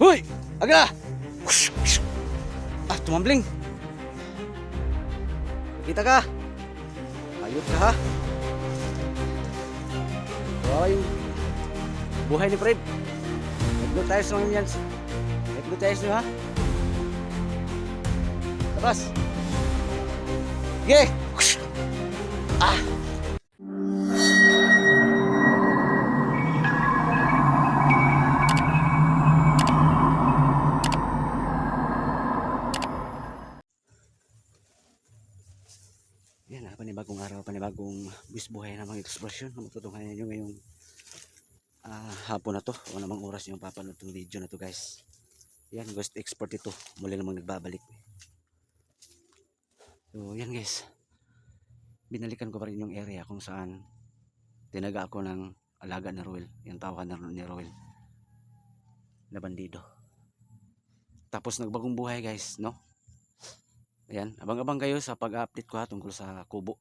Hoy! Aga! Ah, tumambling. Kita ka? Ayot ka ha? Kawawa yung buhay ni Fred. Hypnotize mo yan. Hypnotize nyo ha? Labas! Sige! Ah! Yan na, panibagong araw, panibagong buhay ng mga eksplosyon na matutunghayan nyo ngayong hapon na to o namang oras yung papanood itong video na to guys. Yan, ghost expert ito, muli namang nagbabalik. So yan guys, binalikan ko pa rin yung area kung saan tinaga ako ng alaga ni Roel, yung tawakan ni Roel na bandido. Tapos nagbagong buhay guys, no? Ayan, abang-abang kayo sa pag-update ko ha, tungkol sa kubo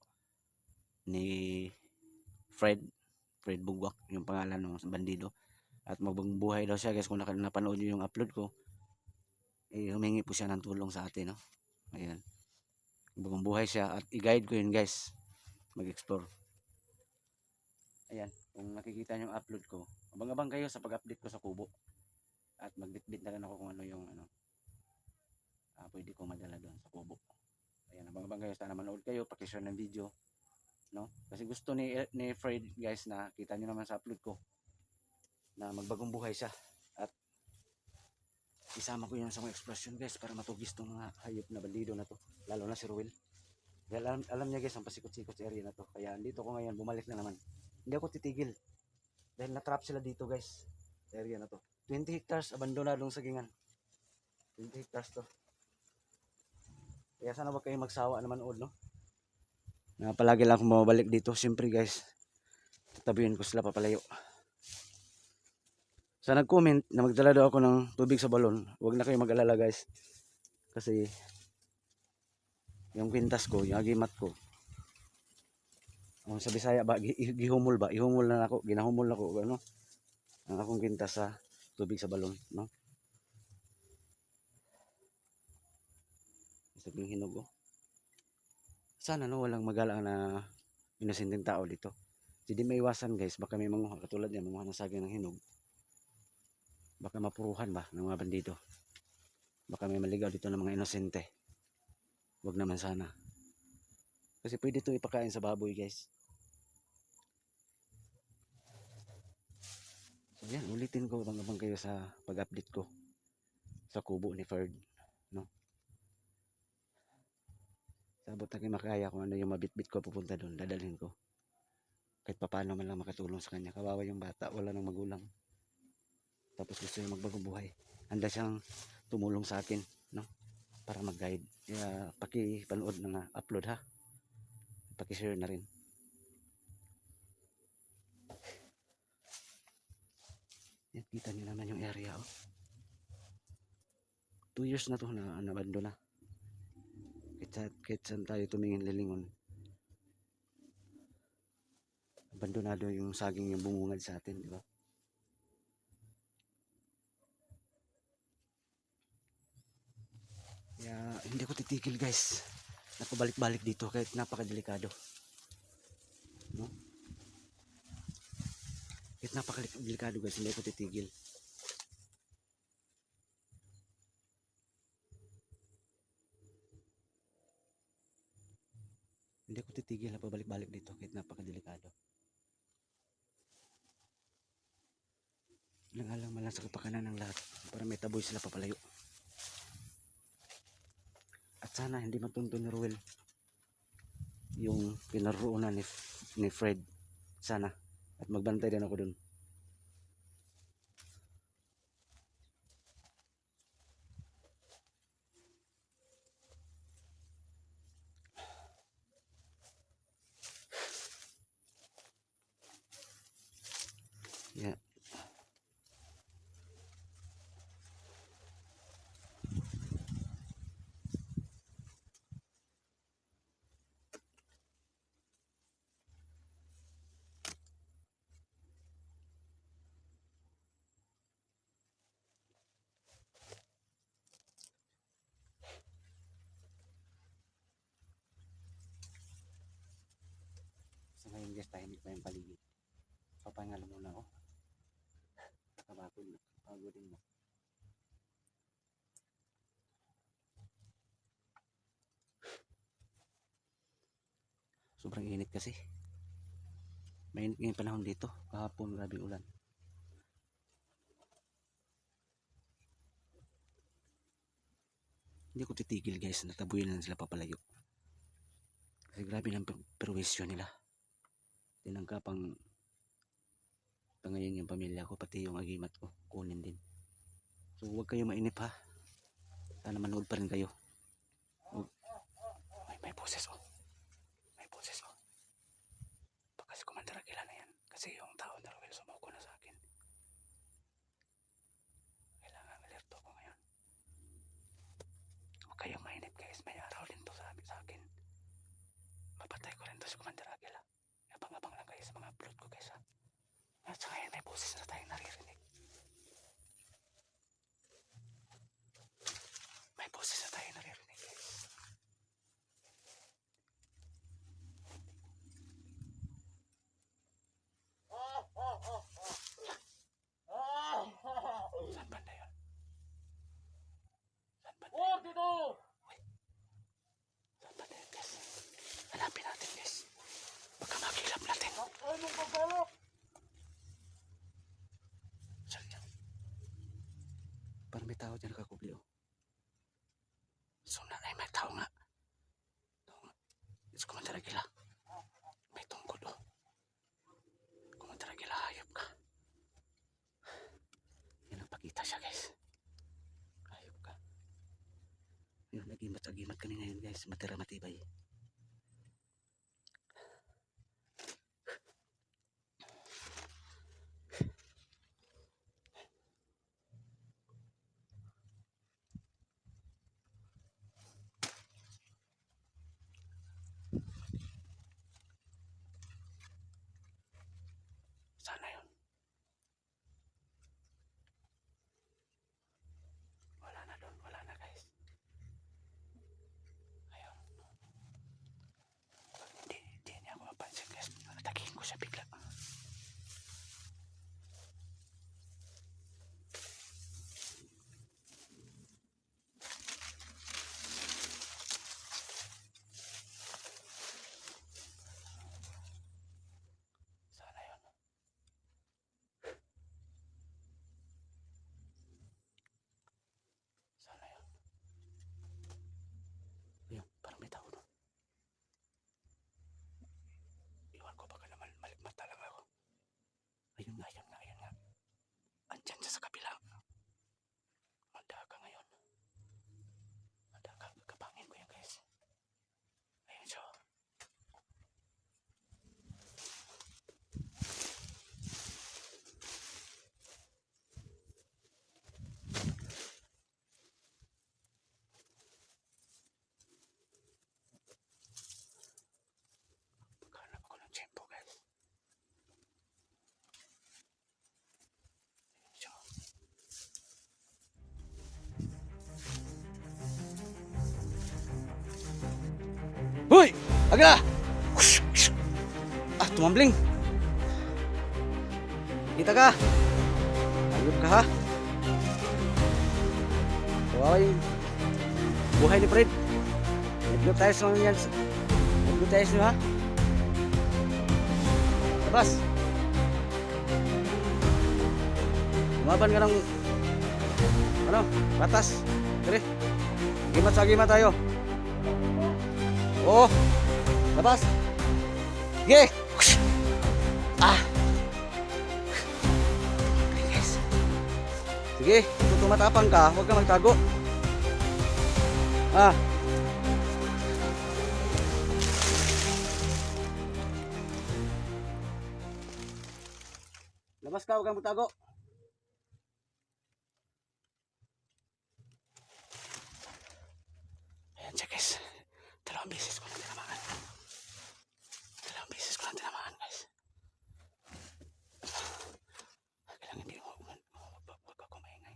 ni Fred Bugwak, yung pangalan ng bandido. At magbagong buhay daw siya guys. Kung napanood nyo yung upload ko, humingi po siya ng tulong sa atin, no? Ayan, magbagong buhay siya at i-guide ko yun guys, mag-explore. Ayan, kung nakikita nyo yung upload ko, abang-abang kayo sa pag-update ko sa kubo. At magbitbit na rin ako kung ano yung pwede ko madala doon sa kubo. Ayan, abang-abang kayo, sana manood kayo, pakishare ng video, no? Kasi gusto ni Fred guys, na kita nyo naman sa upload ko na magbagong buhay siya at isama ko yun sa mga expression guys para matugis tong mga hayop na bandido na to, lalo na si Ruel. Dahil alam niya guys ang pasikot-sikot sa area na to, kaya dito ko ngayon bumalik na naman. Hindi ako titigil dahil natrap sila dito guys sa area na to. 20 hectares abandonadong sagingan, 20 hectares to. Kaya sana wag kayong magsawa naman manood, no? Na palagi lang akong bumabalik dito. Siyempre guys, tatabihin ko sila papalayo. Sa nag-comment na magdala daw ako ng tubig sa balon, huwag na kayong mag-alala guys. Kasi yung kwintas ko, yung agimat ko, sa Bisaya ba, gihumol ba? Ihumol na ako, ginahumol na ako, ano? Ang akong kwintas sa tubig sa balon, no? Sabing hinog, oh. Sana no, walang magala na inosenteng tao dito. Hindi maiwasan guys, baka may mga katulad niya, mga nasagay ng hinog. Baka mapuruhan ba ng mga bandido. Baka may maligaw dito ng mga inosente. Wag naman sana. Kasi pwede ito ipakain sa baboy guys. So yan, ulitin ko abang-abang kayo sa pag-update ko sa kubo ni Ferd, no? Sabot na kayo makaya kung ano yung mabitbit ko pupunta doon, dadalhin ko. Kahit papaano man lang makatulong sa kanya. Kawawa yung bata, wala nang magulang. Tapos gusto niya magbagong buhay. Handa siyang tumulong sa akin, no? Para mag-guide. Kaya paki-panood na upload ha. Paki-share na rin. Yan, kita niyo naman yung area, oh. 2 years na to na nabando na. Kahit saan tayo tumingin lilingon, abandonado yung saging yung bumungad sa atin, di ba? Kaya hindi ko titigil guys, napabalik-balik dito kahit napakadelikado, no? Kahit napakadelikado guys, hindi ko titigil. Hindi ko titigil na pabalik-balik dito kahit napakadelikado. Lang-alang malang sa kapakanan ng lahat para may taboy sila papalayo. At sana hindi matunto ni Ruel yung pinaroonan ni Fred. Sana. At magbantay din ako dun. Yeah. guys, tahimik pa yung paligid. Papahinga lang muna ako. Pagod mo. Sobrang init kasi. Mainit ngayong panahon dito. Kahapon grabe ulan. Hindi ko titigil guys, natabuyan lang sila papalayo. Kasi grabe ng perwisyo nila. Tinangkapang pangayon yung pamilya ko, pati yung agimat ko, kunin din. So huwag kayo mainip ha. Sana manood pa rin kayo. May boses oh. May boses oh. Baka si Commander Aguila na yan. Kasi yung tao na Ruel sumuko na sa akin. Kailangan alerto ko ngayon. Huwag kayong mainip guys, may araw din to sa akin. Mapatay ko rin to si Commander Aguila. Abang-abang lang kayo sa mga upload ko guys ha. At sa ngayon may boses na tayong naririnig. May boses na tayong naririnig guys. Saan banda yun? Saan banda yun? Uy. Saan banda yun guys? Hanapin natin guys. Baka makilap natin. Saan yan? Parang may tao dyan nakakubli oh. So na ay may tao nga. It's Commander Aguila. May tungkol oh. Commander Aguila, hayop ka. Yan nagpakita siya guys. Hayop ka. Yun, nagimat-agimat kami ngayon guys. Matira matibay. Sana yun. Wala na doon. Wala na guys. Ayun. Hindi niya ako mapansin guys. Natagihin ko siya bigla. Sana yun. Sana yun. Ayun, parang may tao doon. Iwan ko baka naman malikmata lang ako. Ayun nga, ayun nga, ayun nga. Andyan siya sa kabila. Mandaga ngayon. Mandaga, kapangin ko yun guys. Ayun siya. Maghanap ako ng tiyempo guys. Ayun siya. Hoy! Agla! Ah, tumambling. Kita ka. Ayup ka ha. Kawawa yung buhay ni Fred. Hypnotize lang yan. Hypnotize nyo ha. Labas. Lumaban ka ng ano, batas. Dire. Gimat sa gimat tayo. Oo. Labas. Sige. Ah. Yes. Sige, kung tumatapang ka, huwag ka magtago. Ah. Labas ka, huwag kang magtago. Ayan siya guys. Dalawang beses ko lang tinamaan. Dalawang beses ko lang tinamaan guys. Kailangan hindi mo huwag ako maingay.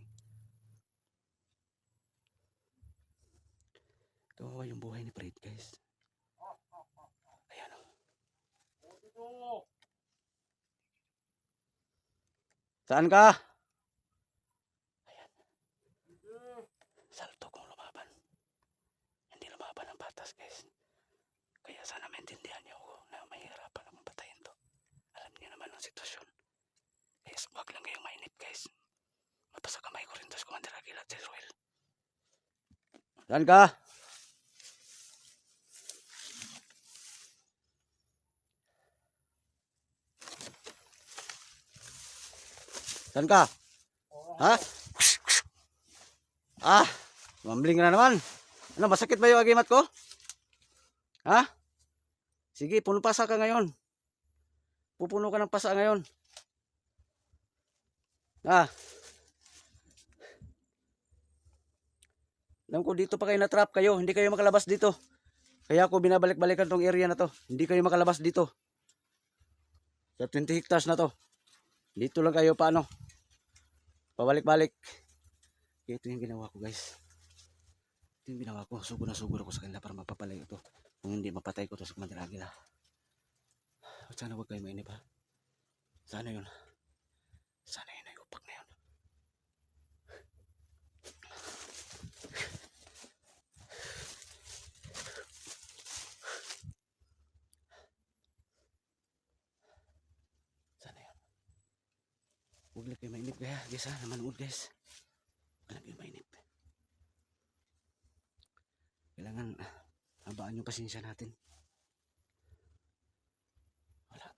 Kawawa yung buhay ni Fred guys. Ayan o. Saan ka? Ayan. Salto kong lumaban. Hindi lumaban ang batas, guys. Kaya sana maintindihan niyo ako na mahirapan akong patayin to. Alam niyo naman ang sitwasyon. Guys, wag lang kayong mainip, guys. Mapasa kamay ko rin to sa Commander Aguila at si Ruel. Saan ka? Saan ka? Ha? Ah, mambling na naman. Ano, masakit ba yung agimat ko? Ha? Sige, puno pasa ka ngayon. Pupuno ka ng pasa ngayon. Ah. Alam ko dito pa kayo na-trap kayo. Hindi kayo makalabas dito. Kaya ako binabalik-balikan tong area na to. Hindi kayo makalabas dito. Sa 20 hectares na to. Dito lang kayo paano. Pabalik-balik. Kaya ito yung ginawa ko, guys. Ito yung ginawa ko. Sugod na sugod ako sa kanila para mapapalay ito. Kung hindi, mapatay ko to sa Commander Aguila. Sana huwag kayo mainip, ha. Sana yun. Sana yun ay upak na yun. Sana yun. Huwag lang kayo mainip, kaya guys, ha. Manood, guys. Huwag lang kayo mainip. Kailangan habaan yung pasensya natin. Wala.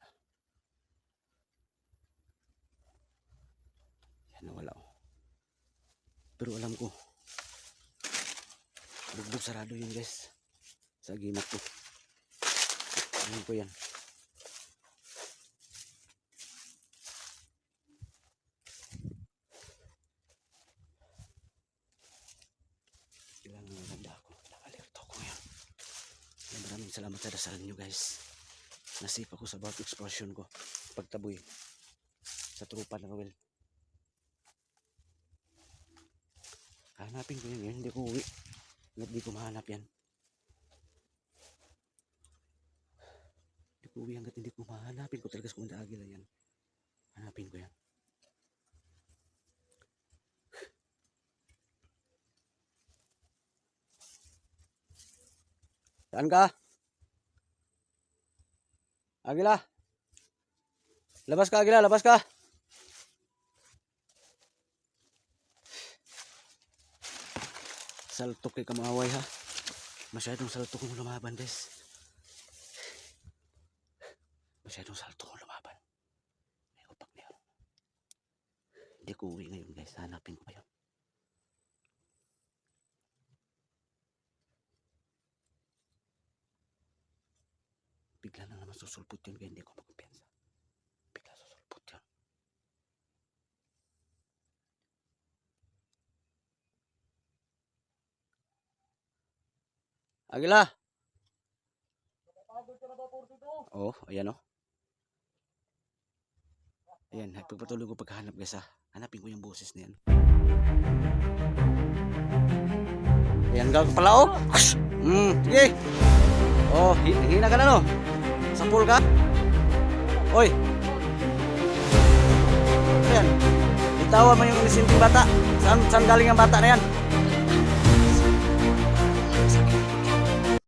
Yan na, wala. Pero alam ko, bugbog sarado yun, guys. Sa agimat ko. Alam ko yan. Kailangan maganda ako. Nakalerto ko yan. Maraming salamat sa dasalan nyo, guys. Nasip ako sa bawat explosion ko. Pagtaboy sa trupa na Ruel. Hanapin ko yan ngayon. Hindi ko uwi. Hindi ko mahanap yan. Hindi ko uwi hanggat hindi ko mahanapin ko talaga sa Commander Aguila yan. Hanapin ko yan. Saan ka? Aguila. Labas ka, Aguila. Labas ka. Saltok kay kamaway, ha. Masyadong saltok kong lumaban, guys. Masyadong saltok kong lumaban. May upak niya. Hindi ko uwi ngayon, guys. Hanapin ko kayo. Bigla na naman susulpot yun, kaya hindi ko magkumpiyansa. Bigla susulpot yun. Aguila! Oh, ayan, oh. Ayan, pagpatuloy ko paghahanap, guys, ha. Hanapin ko yung boses na yan. Ayan, gawag pala, oh. Sige. Oh, hina ka na, no? Sampul ka? Oy. Ayan. Bitawan mo yung inisinting bata. Saan galing ang bata na yan?